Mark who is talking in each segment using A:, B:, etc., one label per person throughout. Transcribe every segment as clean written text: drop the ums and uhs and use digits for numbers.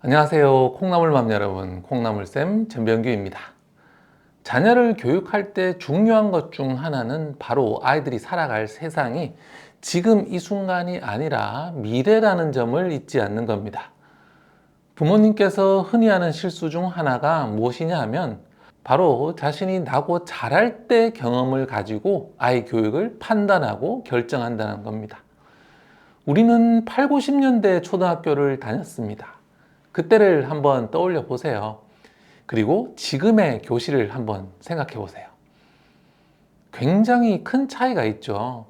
A: 안녕하세요. 콩나물맘 여러분, 콩나물쌤 전병규입니다. 자녀를 교육할 때 중요한 것 중 하나는 바로 아이들이 살아갈 세상이 지금 이 순간이 아니라 미래라는 점을 잊지 않는 겁니다. 부모님께서 흔히 하는 실수 중 하나가 무엇이냐 하면 바로 자신이 나고 자랄 때 경험을 가지고 아이 교육을 판단하고 결정한다는 겁니다. 우리는 8, 90년대 초등학교를 다녔습니다. 그때를 한번 떠올려 보세요. 그리고 지금의 교실을 한번 생각해 보세요. 굉장히 큰 차이가 있죠.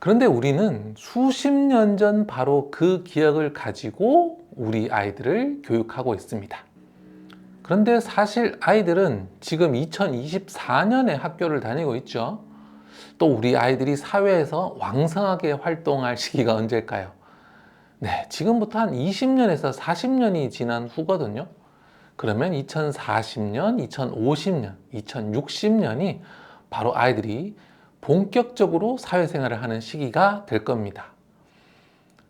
A: 그런데 우리는 수십 년 전 바로 그 기억을 가지고 우리 아이들을 교육하고 있습니다. 그런데 사실 아이들은 지금 2024년에 학교를 다니고 있죠. 또 우리 아이들이 사회에서 왕성하게 활동할 시기가 언제일까요? 네, 지금부터 한 20년에서 40년이 지난 후거든요. 그러면 2040년, 2050년, 2060년이 바로 아이들이 본격적으로 사회생활을 하는 시기가 될 겁니다.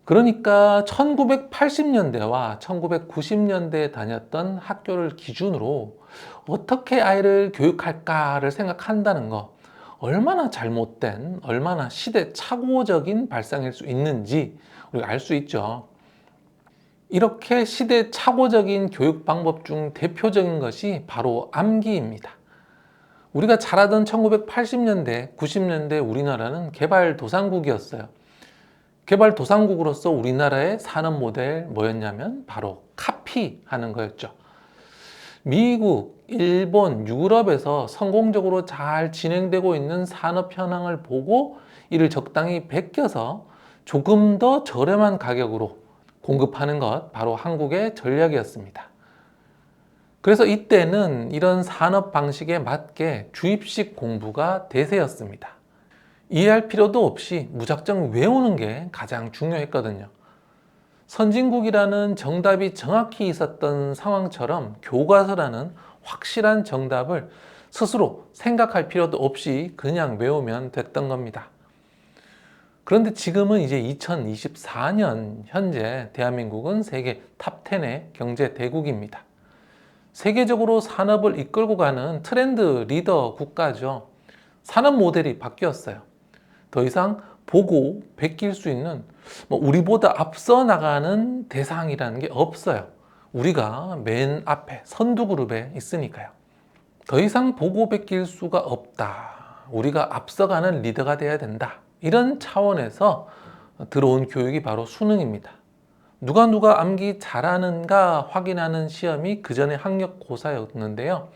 A: 그러니까 1980년대와 1990년대에 다녔던 학교를 기준으로 어떻게 아이를 교육할까를 생각한다는 거, 얼마나 잘못된, 얼마나 시대착오적인 발상일 수 있는지 우리가 알 수 있죠. 이렇게 시대착오적인 교육 방법 중 대표적인 것이 바로 암기입니다. 우리가 잘 알던 1980년대, 90년대 우리나라는 개발도상국이었어요. 개발도상국으로서 우리나라의 산업 모델 뭐였냐면 바로 카피하는 거였죠. 미국, 일본, 유럽에서 성공적으로 잘 진행되고 있는 산업 현황을 보고 이를 적당히 베껴서 조금 더 저렴한 가격으로 공급하는 것, 바로 한국의 전략이었습니다. 그래서 이때는 이런 산업 방식에 맞게 주입식 공부가 대세였습니다. 이해할 필요도 없이 무작정 외우는 게 가장 중요했거든요. 선진국이라는 정답이 정확히 있었던 상황처럼 교과서라는 확실한 정답을 스스로 생각할 필요도 없이 그냥 외우면 됐던 겁니다. 그런데 지금은 이제 2024년 현재 대한민국은 세계 탑10의 경제 대국입니다. 세계적으로 산업을 이끌고 가는 트렌드 리더 국가죠. 산업 모델이 바뀌었어요. 더 이상 보고 베낄 수 있는 우리보다 앞서 나가는 대상이라는 게 없어요. 우리가 맨 앞에 선두 그룹에 있으니까요. 더 이상 보고 베낄 수가 없다. 우리가 앞서가는 리더가 돼야 된다. 이런 차원에서 들어온 교육이 바로 수능입니다. 누가 암기 잘하는가 확인하는 시험이 그 전에 학력고사였는데요.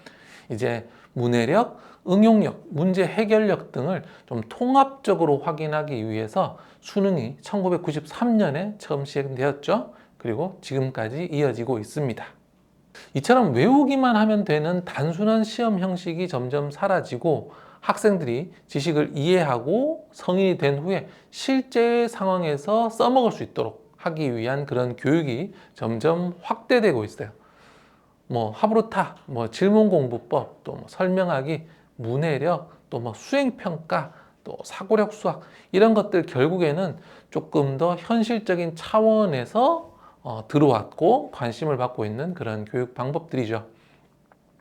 A: 이제 문해력, 응용력, 문제 해결력 등을 좀 통합적으로 확인하기 위해서 수능이 1993년에 처음 시행되었죠. 그리고 지금까지 이어지고 있습니다. 이처럼 외우기만 하면 되는 단순한 시험 형식이 점점 사라지고 학생들이 지식을 이해하고 성인이 된 후에 실제 상황에서 써먹을 수 있도록 하기 위한 그런 교육이 점점 확대되고 있어요. 하브루타, 질문공부법, 또 설명하기, 문해력, 또 수행평가, 또 사고력 수학 이런 것들 결국에는 조금 더 현실적인 차원에서 들어왔고 관심을 받고 있는 그런 교육 방법들이죠.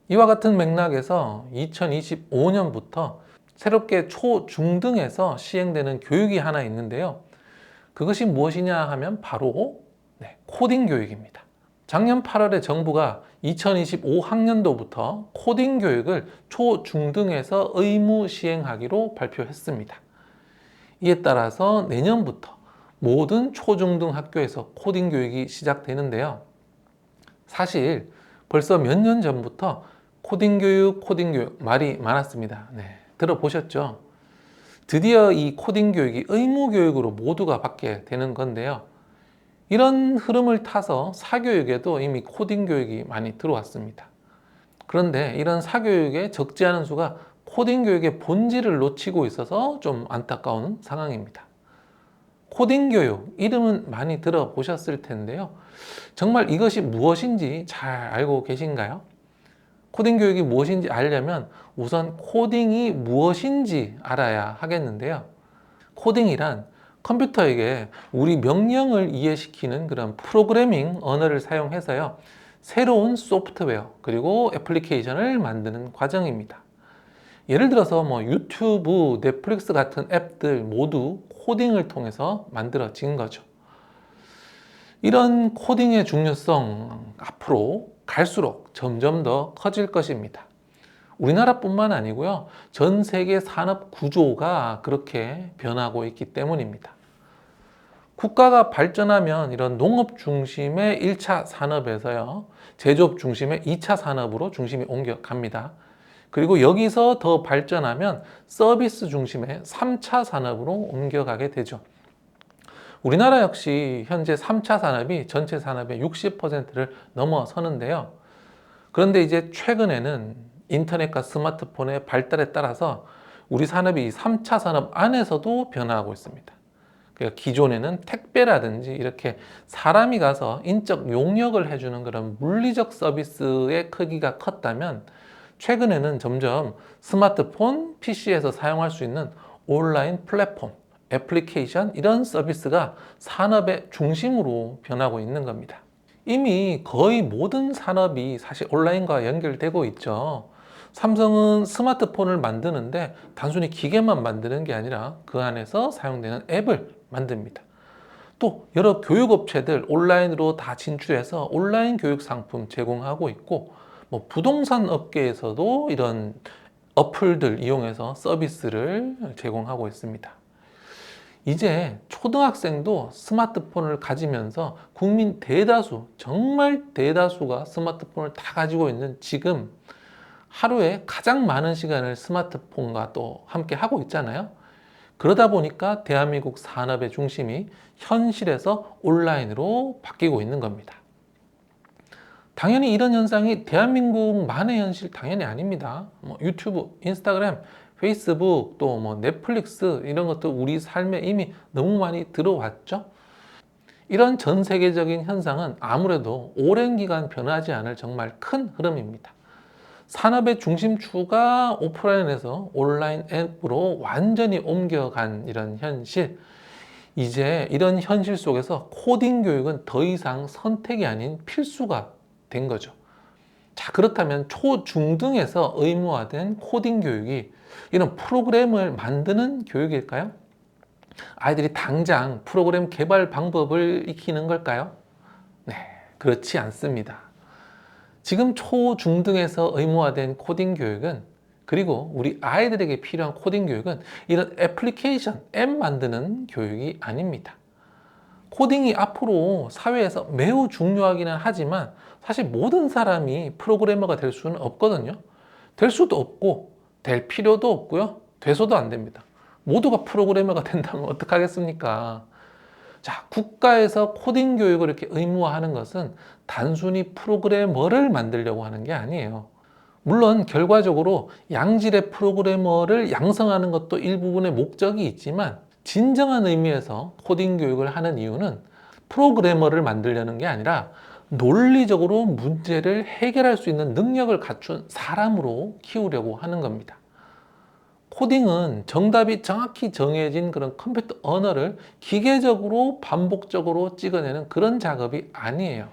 A: 이와 같은 맥락에서 2025년부터 새롭게 초, 중등에서 시행되는 교육이 하나 있는데요. 그것이 무엇이냐 하면 바로 코딩 교육입니다. 작년 8월에 정부가 2025학년도부터 코딩 교육을 초, 중등에서 의무 시행하기로 발표했습니다. 이에 따라서 내년부터 모든 초, 중등 학교에서 코딩 교육이 시작되는데요. 사실 벌써 몇 년 전부터 코딩 교육 말이 많았습니다. 들어보셨죠? 드디어 이 코딩 교육이 의무 교육으로 모두가 받게 되는 건데요. 이런 흐름을 타서 사교육에도 이미 코딩 교육이 많이 들어왔습니다. 그런데 이런 사교육의 적지 않은 수가 코딩 교육의 본질을 놓치고 있어서 좀 안타까운 상황입니다. 코딩 교육, 이름은 많이 들어보셨을 텐데요. 정말 이것이 무엇인지 잘 알고 계신가요? 코딩 교육이 무엇인지 알려면 우선 코딩이 무엇인지 알아야 하겠는데요. 코딩이란 컴퓨터에게 우리 명령을 이해시키는 그런 프로그래밍 언어를 사용해서요, 새로운 소프트웨어 그리고 애플리케이션을 만드는 과정입니다. 예를 들어서 유튜브, 넷플릭스 같은 앱들 모두 코딩을 통해서 만들어진 거죠. 이런 코딩의 중요성 앞으로 갈수록 점점 더 커질 것입니다. 우리나라뿐만 아니고요, 전 세계 산업 구조가 그렇게 변하고 있기 때문입니다. 국가가 발전하면 이런 농업 중심의 1차 산업에서요, 제조업 중심의 2차 산업으로 중심이 옮겨갑니다. 그리고 여기서 더 발전하면 서비스 중심의 3차 산업으로 옮겨가게 되죠. 우리나라 역시 현재 3차 산업이 전체 산업의 60%를 넘어서는데요. 그런데 이제 최근에는 인터넷과 스마트폰의 발달에 따라서 우리 산업이 3차 산업 안에서도 변화하고 있습니다. 그러니까 기존에는 택배라든지 이렇게 사람이 가서 인적 용역을 해주는 그런 물리적 서비스의 크기가 컸다면, 최근에는 점점 스마트폰, PC에서 사용할 수 있는 온라인 플랫폼, 애플리케이션 이런 서비스가 산업의 중심으로 변하고 있는 겁니다. 이미 거의 모든 산업이 사실 온라인과 연결되고 있죠. 삼성은 스마트폰을 만드는데 단순히 기계만 만드는 게 아니라 그 안에서 사용되는 앱을 만듭니다. 또 여러 교육업체들 온라인으로 다 진출해서 온라인 교육 상품 제공하고 있고, 부동산 업계에서도 이런 어플들 이용해서 서비스를 제공하고 있습니다. 이제 초등학생도 스마트폰을 가지면서 국민 대다수, 정말 대다수가 스마트폰을 다 가지고 있는 지금, 하루에 가장 많은 시간을 스마트폰과 또 함께 하고 있잖아요. 그러다 보니까 대한민국 산업의 중심이 현실에서 온라인으로 바뀌고 있는 겁니다. 당연히 이런 현상이 대한민국만의 현실 당연히 아닙니다. 유튜브, 인스타그램, 페이스북, 또 넷플릭스 이런 것도 우리 삶에 이미 너무 많이 들어왔죠. 이런 전 세계적인 현상은 아무래도 오랜 기간 변하지 않을 정말 큰 흐름입니다. 산업의 중심축가 오프라인에서 온라인 앱으로 완전히 옮겨간 이런 현실, 이제 이런 현실 속에서 코딩 교육은 더 이상 선택이 아닌 필수가 된 거죠. 자, 그렇다면 초중등에서 의무화된 코딩 교육이 이런 프로그램을 만드는 교육일까요? 아이들이 당장 프로그램 개발 방법을 익히는 걸까요? 네, 그렇지 않습니다. 지금 초중등에서 의무화된 코딩 교육은, 그리고 우리 아이들에게 필요한 코딩 교육은 이런 애플리케이션, 앱 만드는 교육이 아닙니다. 코딩이 앞으로 사회에서 매우 중요하기는 하지만 사실 모든 사람이 프로그래머가 될 수는 없거든요. 될 수도 없고 될 필요도 없고요. 돼서도 안 됩니다. 모두가 프로그래머가 된다면 어떡하겠습니까? 자, 국가에서 코딩 교육을 이렇게 의무화하는 것은 단순히 프로그래머를 만들려고 하는 게 아니에요. 물론 결과적으로 양질의 프로그래머를 양성하는 것도 일부분의 목적이 있지만, 진정한 의미에서 코딩 교육을 하는 이유는 프로그래머를 만들려는 게 아니라 논리적으로 문제를 해결할 수 있는 능력을 갖춘 사람으로 키우려고 하는 겁니다. 코딩은 정답이 정확히 정해진 그런 컴퓨터 언어를 기계적으로 반복적으로 찍어내는 그런 작업이 아니에요.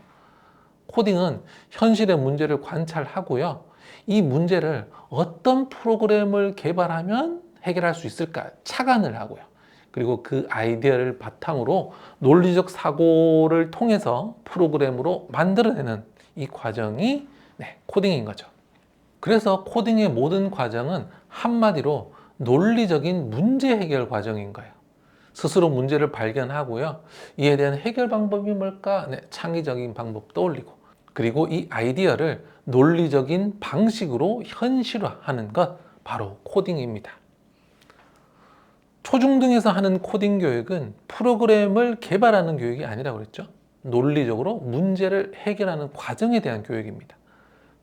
A: 코딩은 현실의 문제를 관찰하고요, 이 문제를 어떤 프로그램을 개발하면 해결할 수 있을까 착안을 하고요, 그리고 그 아이디어를 바탕으로 논리적 사고를 통해서 프로그램으로 만들어내는 이 과정이 코딩인 거죠. 그래서 코딩의 모든 과정은 한마디로 논리적인 문제 해결 과정인 거예요. 스스로 문제를 발견하고요, 이에 대한 해결 방법이 뭘까? 창의적인 방법 떠올리고, 그리고 이 아이디어를 논리적인 방식으로 현실화하는 것, 바로 코딩입니다. 초중등에서 하는 코딩 교육은 프로그램을 개발하는 교육이 아니라고 그랬죠. 논리적으로 문제를 해결하는 과정에 대한 교육입니다.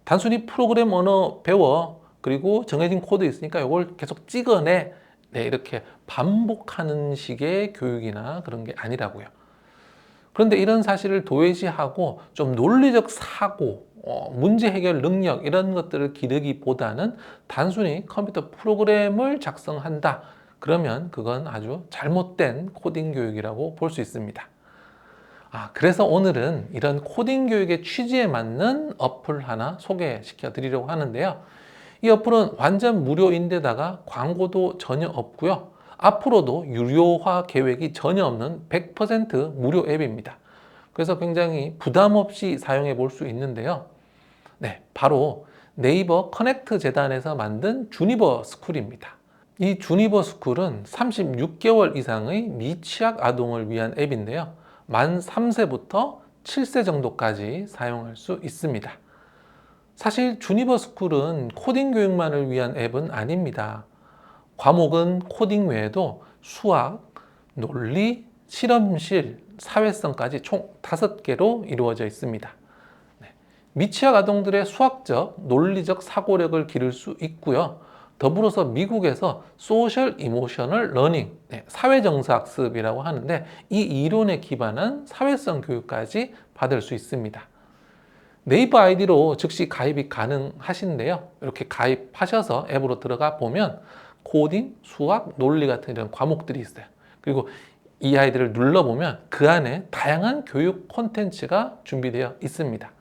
A: 단순히 프로그램 언어 배워, 그리고 정해진 코드 있으니까 이걸 계속 찍어내, 이렇게 반복하는 식의 교육이나 그런 게 아니라고요. 그런데 이런 사실을 도외시하고 좀 논리적 사고, 문제 해결 능력 이런 것들을 기르기보다는 단순히 컴퓨터 프로그램을 작성한다, 그러면 그건 아주 잘못된 코딩 교육이라고 볼 수 있습니다. 그래서 오늘은 이런 코딩 교육의 취지에 맞는 어플 하나 소개시켜 드리려고 하는데요. 이 어플은 완전 무료인데다가 광고도 전혀 없고요. 앞으로도 유료화 계획이 전혀 없는 100% 무료 앱입니다. 그래서 굉장히 부담 없이 사용해 볼 수 있는데요. 네, 바로 네이버 커넥트 재단에서 만든 주니버 스쿨입니다. 이 주니버 스쿨은 36개월 이상의 미취학 아동을 위한 앱인데요. 만 3세부터 7세 정도까지 사용할 수 있습니다. 사실 주니버 스쿨은 코딩 교육만을 위한 앱은 아닙니다. 과목은 코딩 외에도 수학, 논리, 실험실, 사회성까지 총 5개로 이루어져 있습니다. 미취학 아동들의 수학적, 논리적 사고력을 기를 수 있고요. 더불어서 미국에서 소셜 이모셔널 러닝, 사회정서학습이라고 하는데 이 이론에 기반한 사회성 교육까지 받을 수 있습니다. 네이버 아이디로 즉시 가입이 가능하신데요. 이렇게 가입하셔서 앱으로 들어가 보면 코딩, 수학, 논리 같은 이런 과목들이 있어요. 그리고 이 아이디를 눌러보면 그 안에 다양한 교육 콘텐츠가 준비되어 있습니다.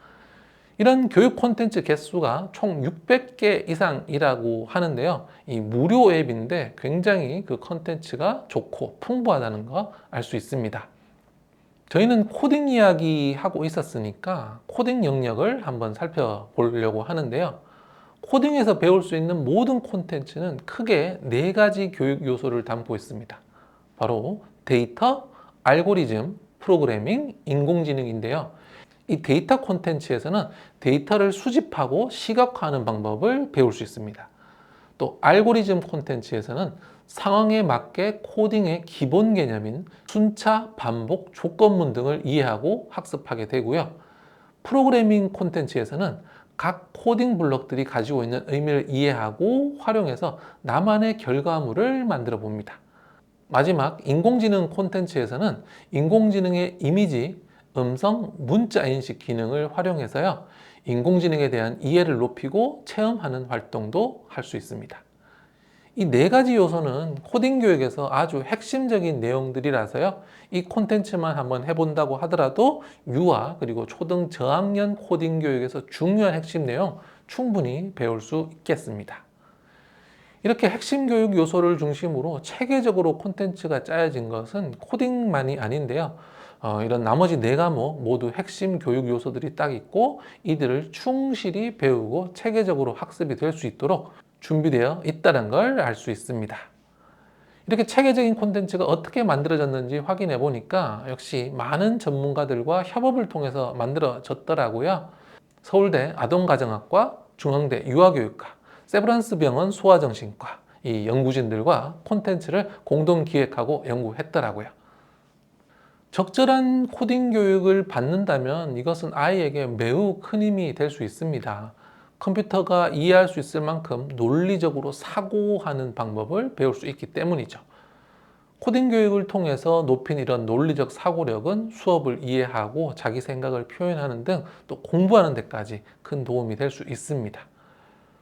A: 이런 교육 콘텐츠 개수가 총 600개 이상이라고 하는데요. 이 무료 앱인데 굉장히 그 콘텐츠가 좋고 풍부하다는 거 알 수 있습니다. 저희는 코딩 이야기 하고 있었으니까 코딩 영역을 한번 살펴보려고 하는데요. 코딩에서 배울 수 있는 모든 콘텐츠는 크게 4가지 교육 요소를 담고 있습니다. 바로 데이터, 알고리즘, 프로그래밍, 인공지능인데요. 이 데이터 콘텐츠에서는 데이터를 수집하고 시각화하는 방법을 배울 수 있습니다. 또 알고리즘 콘텐츠에서는 상황에 맞게 코딩의 기본 개념인 순차, 반복, 조건문 등을 이해하고 학습하게 되고요. 프로그래밍 콘텐츠에서는 각 코딩 블록들이 가지고 있는 의미를 이해하고 활용해서 나만의 결과물을 만들어 봅니다. 마지막 인공지능 콘텐츠에서는 인공지능의 이미지, 음성, 문자 인식 기능을 활용해서요. 인공지능에 대한 이해를 높이고 체험하는 활동도 할 수 있습니다. 이 4가지 요소는 코딩 교육에서 아주 핵심적인 내용들이라서요. 이 콘텐츠만 한번 해본다고 하더라도 유아 그리고 초등 저학년 코딩 교육에서 중요한 핵심 내용 충분히 배울 수 있겠습니다. 이렇게 핵심 교육 요소를 중심으로 체계적으로 콘텐츠가 짜여진 것은 코딩만이 아닌데요. 이런 나머지 4과목 모두 핵심 교육 요소들이 딱 있고 이들을 충실히 배우고 체계적으로 학습이 될 수 있도록 준비되어 있다는 걸 알 수 있습니다. 이렇게 체계적인 콘텐츠가 어떻게 만들어졌는지 확인해 보니까 역시 많은 전문가들과 협업을 통해서 만들어졌더라고요. 서울대 아동가정학과, 중앙대 유아교육과, 세브란스 병원 소아정신과 이 연구진들과 콘텐츠를 공동 기획하고 연구했더라고요. 적절한 코딩 교육을 받는다면 이것은 아이에게 매우 큰 힘이 될 수 있습니다. 컴퓨터가 이해할 수 있을 만큼 논리적으로 사고하는 방법을 배울 수 있기 때문이죠. 코딩 교육을 통해서 높인 이런 논리적 사고력은 수업을 이해하고 자기 생각을 표현하는 등 또 공부하는 데까지 큰 도움이 될 수 있습니다.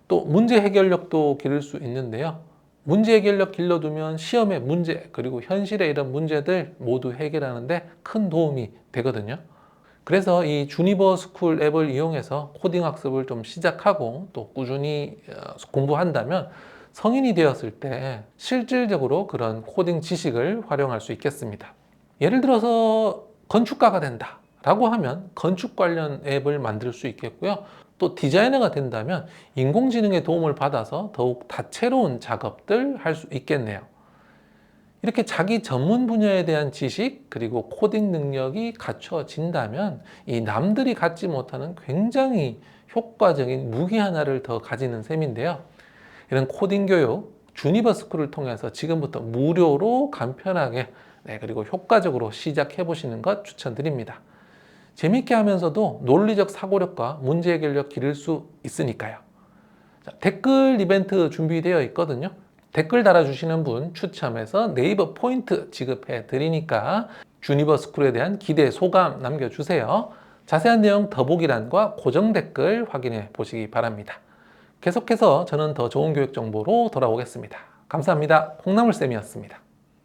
A: 또 문제 해결력도 기를 수 있는데요. 문제 해결력 길러두면 시험의 문제 그리고 현실의 이런 문제들 모두 해결하는데 큰 도움이 되거든요. 그래서 이 주니버 스쿨 앱을 이용해서 코딩 학습을 좀 시작하고 또 꾸준히 공부한다면 성인이 되었을 때 실질적으로 그런 코딩 지식을 활용할 수 있겠습니다. 예를 들어서 건축가가 된다 라고 하면 건축 관련 앱을 만들 수 있겠고요. 또 디자이너가 된다면 인공지능의 도움을 받아서 더욱 다채로운 작업들 할 수 있겠네요. 이렇게 자기 전문 분야에 대한 지식 그리고 코딩 능력이 갖춰진다면 이 남들이 갖지 못하는 굉장히 효과적인 무기 하나를 더 가지는 셈인데요. 이런 코딩 교육 주니버 스쿨을 통해서 지금부터 무료로 간편하게 그리고 효과적으로 시작해 보시는 것 추천드립니다. 재밌게 하면서도 논리적 사고력과 문제 해결력 기를 수 있으니까요. 자, 댓글 이벤트 준비되어 있거든요. 댓글 달아주시는 분 추첨해서 네이버 포인트 지급해 드리니까 주니버 스쿨에 대한 기대 소감 남겨주세요. 자세한 내용 더보기란과 고정 댓글 확인해 보시기 바랍니다. 계속해서 저는 더 좋은 교육 정보로 돌아오겠습니다. 감사합니다. 콩나물쌤이었습니다.